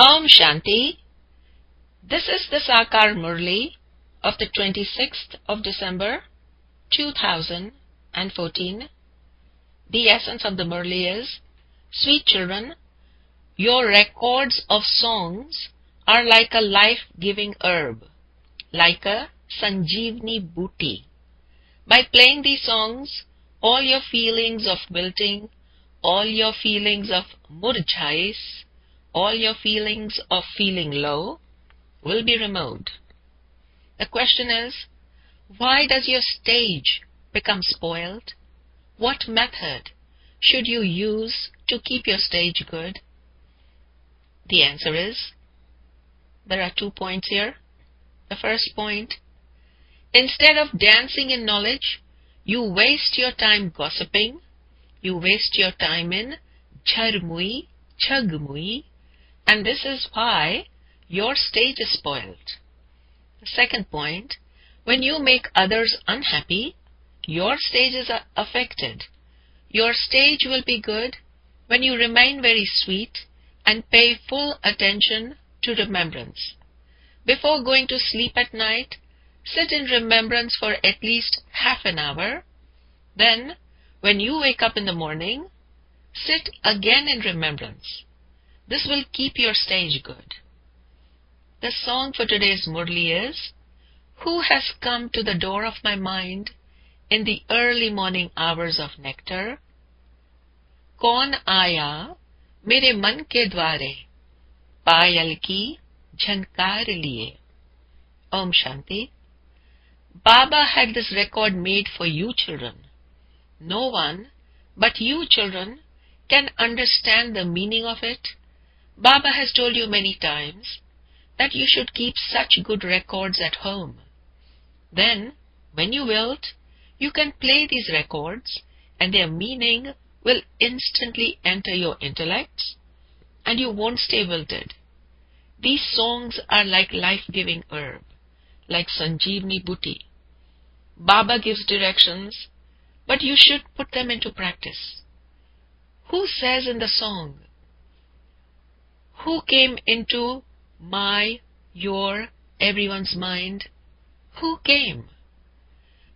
Om Shanti. This is the Sakar MURLI of the 26th of December 2014. The essence of the MURLI is, sweet children, your records of songs are like a life-giving herb, like a Sanjeevni booty. By playing these songs, all your feelings of wilting, all your feelings of murjhais, all your feelings of feeling low will be removed. The question is, why does your stage become spoiled? What method should you use to keep your stage good? The answer is, there are 2 points here. The first point, instead of dancing in knowledge, you waste your time gossiping, you waste your time in jharmui, chagmui, and this is why your stage is spoiled. The second point, when you make others unhappy, your stage is affected. Your stage will be good when you remain very sweet and pay full attention to remembrance. Before going to sleep at night, sit in remembrance for at least half an hour. Then, when you wake up in the morning, sit again in remembrance. This will keep your stage good. The song for today's Murli is, who has come to the door of my mind in the early morning hours of nectar? Kaun aaya mere man ke dware, payal ki jhankar liye. Om Shanti. Baba had this record made for you children. No one but you children can understand the meaning of it. Baba has told you many times that you should keep such good records at home. Then, when you wilt, you can play these records and their meaning will instantly enter your intellects and you won't stay wilted. These songs are like life-giving herb, like Sanjeevni booty. Baba gives directions, but you should put them into practice. Who says in the song, who came into my, your, everyone's mind? Who came?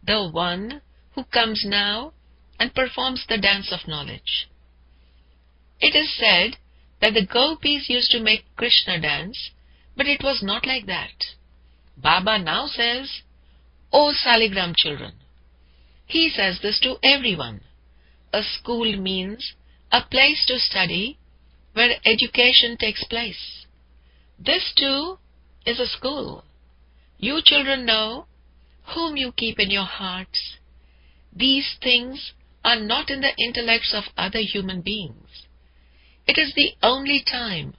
The one who comes now and performs the dance of knowledge. It is said that the gopis used to make Krishna dance, but it was not like that. Baba now says, O Saligram children. He says this to everyone. A school means a place to study where education takes place. This too is a school. You children know whom you keep in your hearts. These things are not in the intellects of other human beings. It is the only time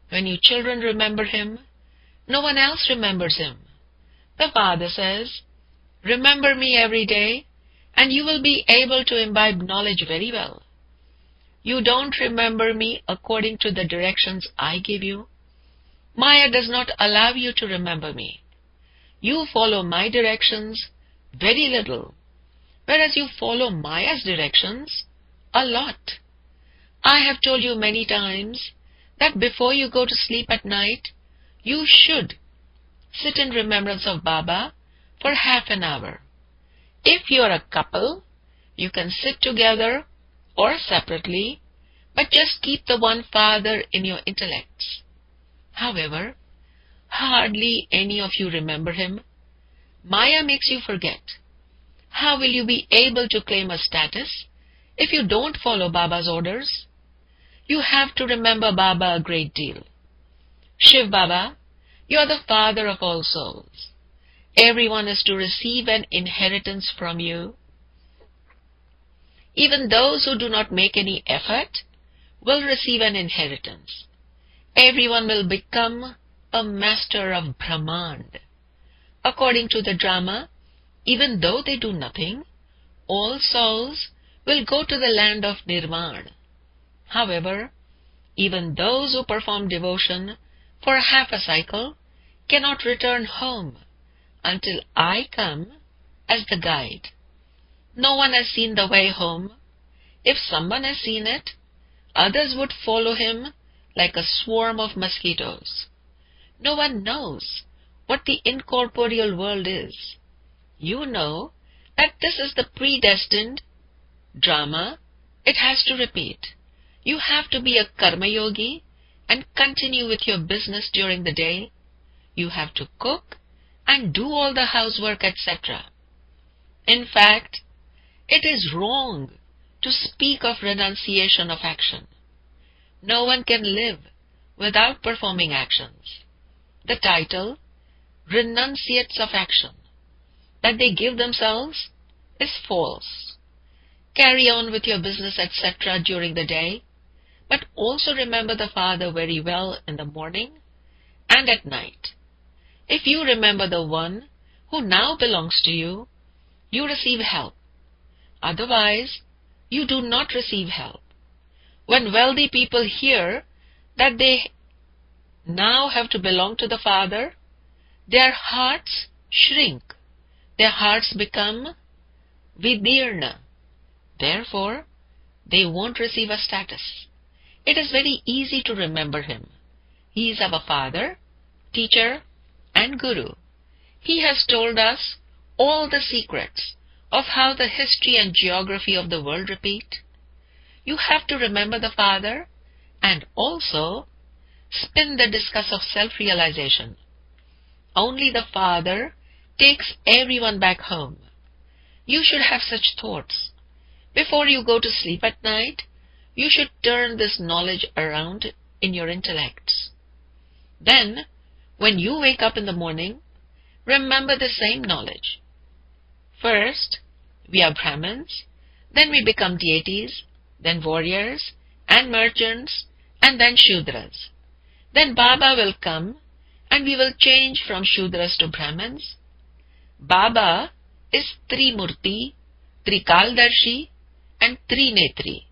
when you children remember him, no one else remembers him. The Father says, remember me every day and you will be able to imbibe knowledge very well. You don't remember me according to the directions I give you. Maya does not allow you to remember me. You follow my directions very little, whereas you follow Maya's directions a lot. I have told you many times that before you go to sleep at night, you should sit in remembrance of Baba for half an hour. If you are a couple, you can sit together or separately, but just keep the one Father in your intellects. However, hardly any of you remember him. Maya makes you forget. How will you be able to claim a status if you don't follow Baba's orders? You have to remember Baba a great deal. Shiv Baba, you are the Father of all souls. Everyone is to receive an inheritance from you. Even those who do not make any effort will receive an inheritance. Everyone will become a master of Brahmand. According to the drama, even though they do nothing, all souls will go to the land of Nirvan. However, even those who perform devotion for half a cycle cannot return home until I come as the guide. No one has seen the way home. If someone has seen it, others would follow him like a swarm of mosquitoes. No one knows what the incorporeal world is. You know that this is the predestined drama. It has to repeat. You have to be a karma yogi and continue with your business during the day. You have to cook and do all the housework, etc. In fact, it is wrong to speak of renunciation of action. No one can live without performing actions. The title, renunciates of action, that they give themselves is false. Carry on with your business, etc. during the day, but also remember the Father very well in the morning and at night. If you remember the one who now belongs to you, you receive help. Otherwise, you do not receive help. When wealthy people hear that they now have to belong to the Father, their hearts shrink. Their hearts become vidirna. Therefore, they won't receive a status. It is very easy to remember him. He is our Father, Teacher, and Guru. He has told us all the secrets of how the history and geography of the world repeat. You have to remember the Father and also spin the discus of self-realization. Only the Father takes everyone back home. You should have such thoughts. Before you go to sleep at night, you should turn this knowledge around in your intellects. Then, when you wake up in the morning, remember the same knowledge. First, we are Brahmins, then we become deities, then warriors, and merchants, and then Shudras. Then Baba will come, and we will change from Shudras to Brahmins. Baba is Trimurti, Trikaldarshi, and Trinetri.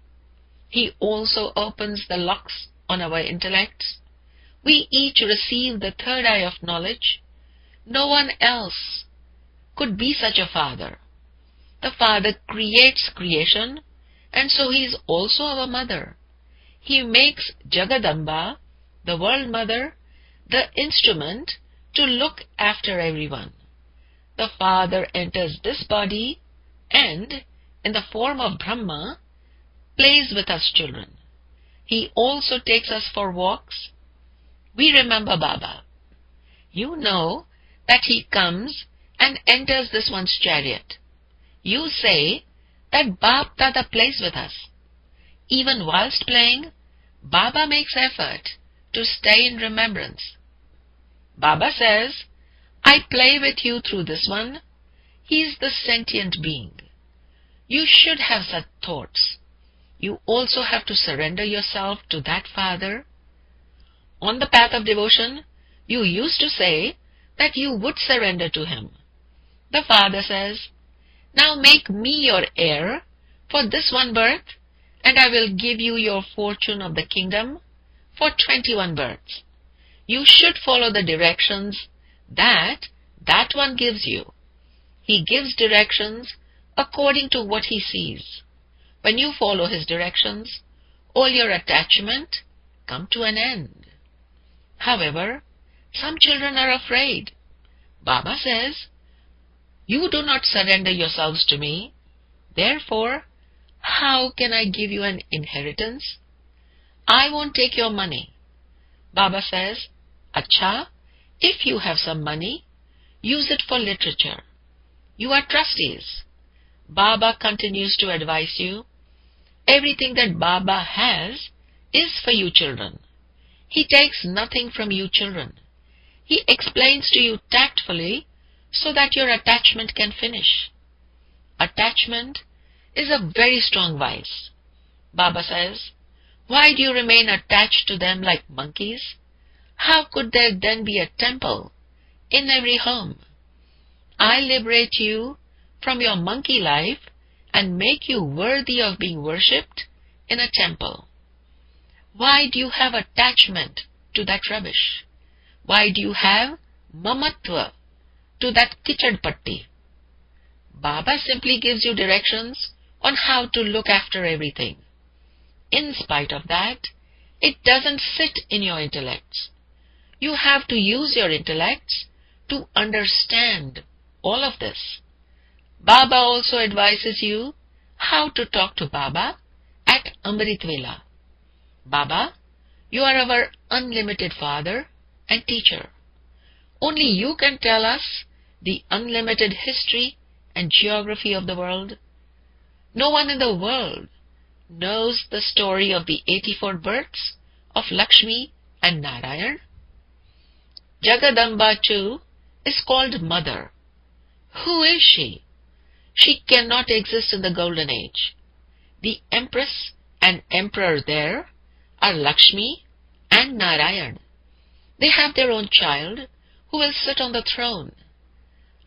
He also opens the locks on our intellects. We each receive the third eye of knowledge. No one else could be such a Father. The Father creates creation, and so He is also our Mother. He makes Jagadamba, the World Mother, the instrument to look after everyone. The Father enters this body and, in the form of Brahma, plays with us children. He also takes us for walks. We remember Baba. You know that he comes and enters this one's chariot. You say that Bap Dada plays with us. Even whilst playing, Baba makes effort to stay in remembrance. Baba says, I play with you through this one. He is the sentient being. You should have such thoughts. You also have to surrender yourself to that Father. On the path of devotion, you used to say that you would surrender to him. The Father says, now make me your heir for this one birth, and I will give you your fortune of the kingdom for 21 births. You should follow the directions that one gives you. He gives directions according to what he sees. When you follow his directions, all your attachment come to an end. However, some children are afraid. Baba says, you do not surrender yourselves to me. Therefore, how can I give you an inheritance? I won't take your money. Baba says, Acha, if you have some money, use it for literature. You are trustees. Baba continues to advise you. Everything that Baba has is for you children. He takes nothing from you children. He explains to you tactfully so that your attachment can finish. Attachment is a very strong vice. Baba says, why do you remain attached to them like monkeys? How could there then be a temple in every home? I liberate you from your monkey life and make you worthy of being worshipped in a temple. Why do you have attachment to that rubbish? Why do you have mamatva to that kichadpatti? Baba simply gives you directions on how to look after everything. In spite of that, It doesn't sit in your intellects. You have to use your intellects to understand all of this. Baba also advises you how to talk to Baba at Amrit Vela. Baba, you are our unlimited Father and Teacher. Only you can tell us the unlimited history and geography of the world. No one in the world knows the story of the 84 births of Lakshmi and Narayan. Jagadamba too is called Mother. Who is she? She cannot exist in the Golden Age. The Empress and Emperor there are Lakshmi and Narayan. They have their own child who will sit on the throne.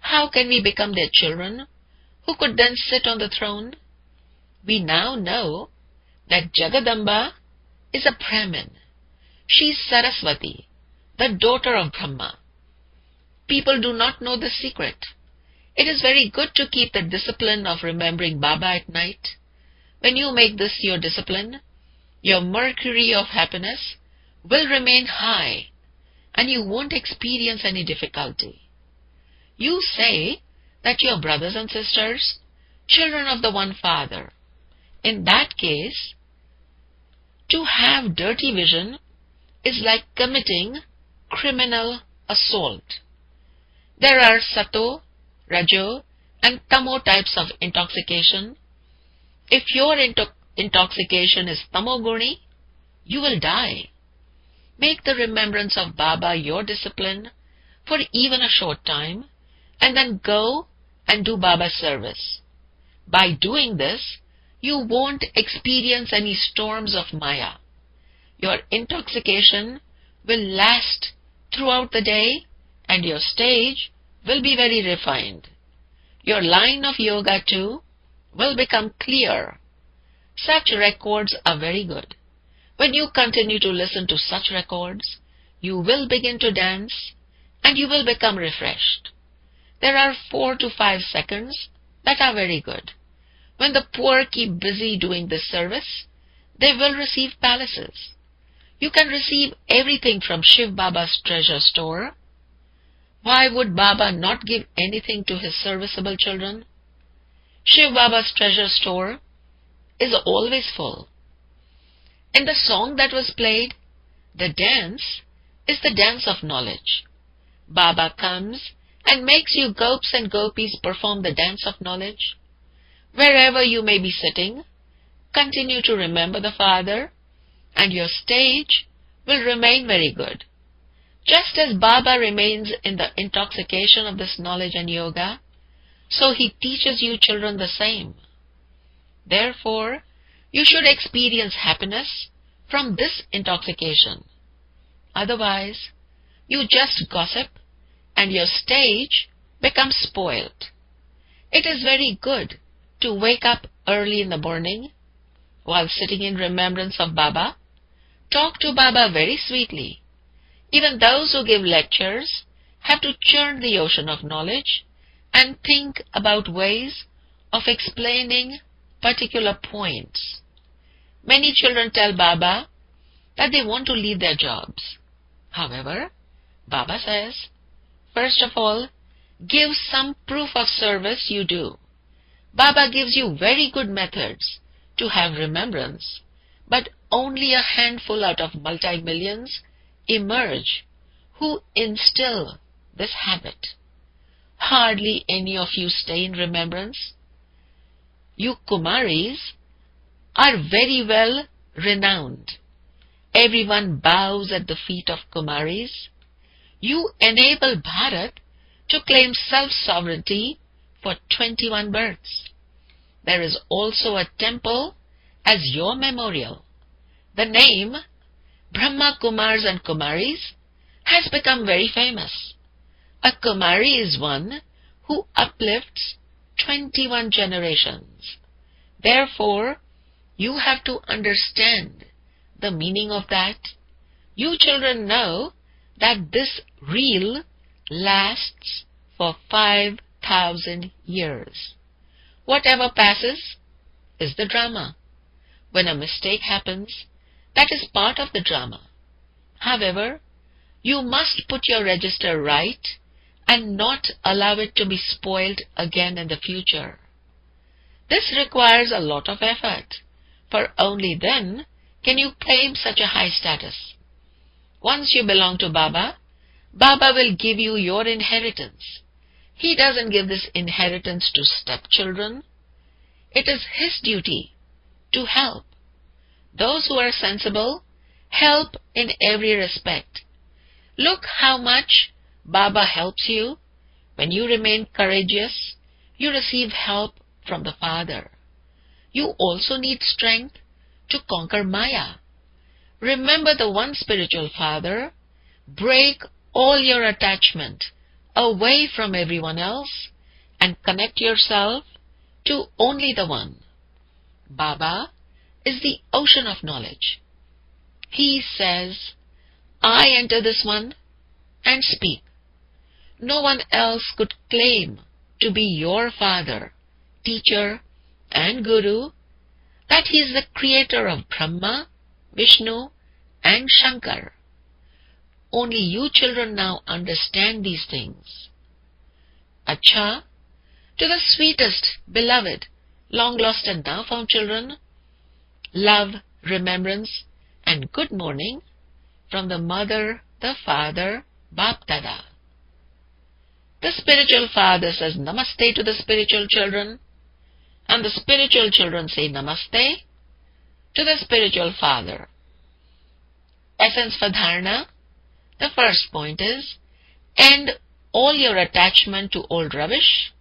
How can we become their children who could then sit on the throne? We now know that Jagadamba is a Brahmin. She is Saraswati, the daughter of Brahma. People do not know the secret. It is very good to keep the discipline of remembering Baba at night. When you make this your discipline, your mercury of happiness will remain high and you won't experience any difficulty. You say that your brothers and sisters, children of the one Father. In that case, to have dirty vision is like committing criminal assault. There are Sato, Rajo and Tamo types of intoxication. If your intoxication is Tamoguni, you will die. Make the remembrance of Baba your discipline for even a short time and then go and do Baba's service. By doing this, you won't experience any storms of Maya. Your intoxication will last throughout the day and your stage will be very refined. Your line of yoga too will become clear. Such records are very good. When you continue to listen to such records, you will begin to dance and you will become refreshed. There are 4 to 5 seconds that are very good. When the poor keep busy doing this service, they will receive palaces. You can receive everything from Shiv Baba's treasure store. Why would Baba not give anything to his serviceable children? Shiv Baba's treasure store is always full. In the song that was played, the dance is the dance of knowledge. Baba comes and makes you gopis and gopis perform the dance of knowledge. Wherever you may be sitting, continue to remember the Father and your stage will remain very good. Just as Baba remains in the intoxication of this knowledge and yoga, so he teaches you children the same. Therefore, you should experience happiness from this intoxication. Otherwise, you just gossip and your stage becomes spoiled. It is very good to wake up early in the morning while sitting in remembrance of Baba. Talk to Baba very sweetly. Even those who give lectures have to churn the ocean of knowledge and think about ways of explaining particular points. Many children tell Baba that they want to leave their jobs. However, Baba says, first of all, give some proof of service you do. Baba gives you very good methods to have remembrance, but only a handful out of multi-millions emerge who instill this habit. Hardly any of you stay in remembrance. You Kumaris are very well renowned. Everyone bows at the feet of Kumaris. You enable Bharat to claim self-sovereignty for 21 births. There is also a temple as your memorial. The name Brahma Kumars and Kumaris has become very famous. A Kumari is one who uplifts 21 generations. Therefore, you have to understand the meaning of that. You children know that this reel lasts for 5,000 years. Whatever passes is the drama. When a mistake happens, That is part of the drama. However, you must put your register right and not allow it to be spoiled again in the future. This requires a lot of effort, for only then can you claim such a high status. Once you belong to Baba, Baba will give you your inheritance. He doesn't give this inheritance to stepchildren. It is his duty to help. Those who are sensible help in every respect. Look how much Baba helps you. When you remain courageous, you receive help from the Father. You also need strength to conquer Maya. Remember the one spiritual Father. Break all your attachment away from everyone else and connect yourself to only the one. Baba is the ocean of knowledge. He says, I enter this one and speak. No one else could claim to be your father, teacher, and guru, that he is the creator of Brahma, Vishnu, and Shankar. Only you children now understand these things. Acha, to the sweetest, beloved, long lost and now found children, love, remembrance, and good morning from the mother, the father, Bap Dada. The spiritual father says namaste to the spiritual children, and the spiritual children say namaste to the spiritual father. Essence for dharana. The first point is, end all your attachment to old rubbish,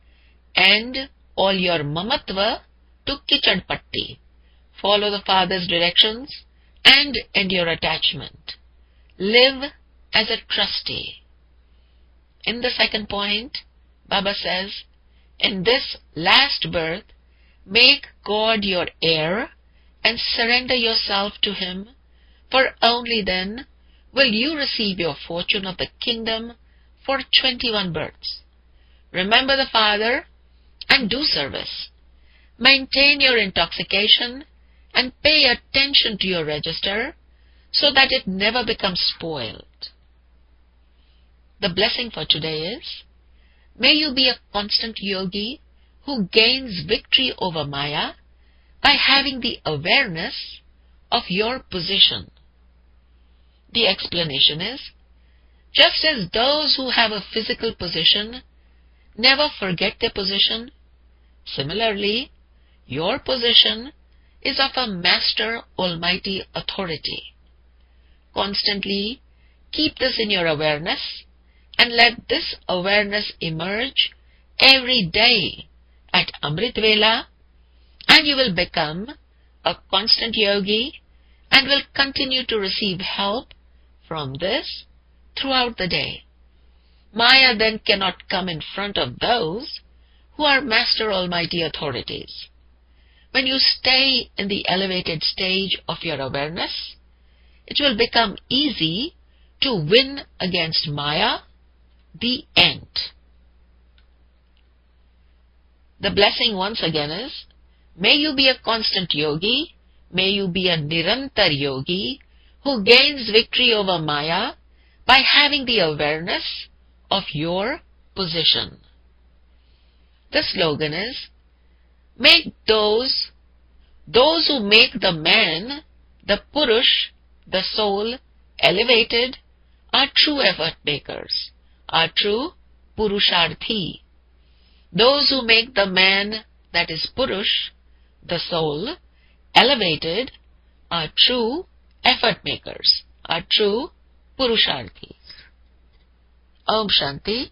and all your mamatva to kichad patti. Follow the Father's directions and end your attachment. Live as a trustee. In the second point, Baba says, in this last birth, make God your heir and surrender yourself to Him, for only then will you receive your fortune of the kingdom for 21 births. Remember the Father and do service. Maintain your intoxication and pay attention to your register so that it never becomes spoiled. The blessing for today is, may you be a constant yogi who gains victory over Maya by having the awareness of your position. The explanation is, just as those who have a physical position never forget their position, similarly, your position is of a Master Almighty authority. Constantly keep this in your awareness and let this awareness emerge every day at Amrit Vela, and you will become a constant yogi and will continue to receive help from this throughout the day. Maya then cannot come in front of those who are Master Almighty authorities. When you stay in the elevated stage of your awareness, it will become easy to win against Maya. The end. The blessing once again is, may you be a constant yogi, may you be a Nirantar yogi who gains victory over Maya by having the awareness of your position. The slogan is, make those who make the man, the Purush, the soul, elevated, are true effort makers, are true Purusharthi. Those who make the man, that is Purush, the soul, elevated, are true effort makers, are true Purusharthis. Om Shanti.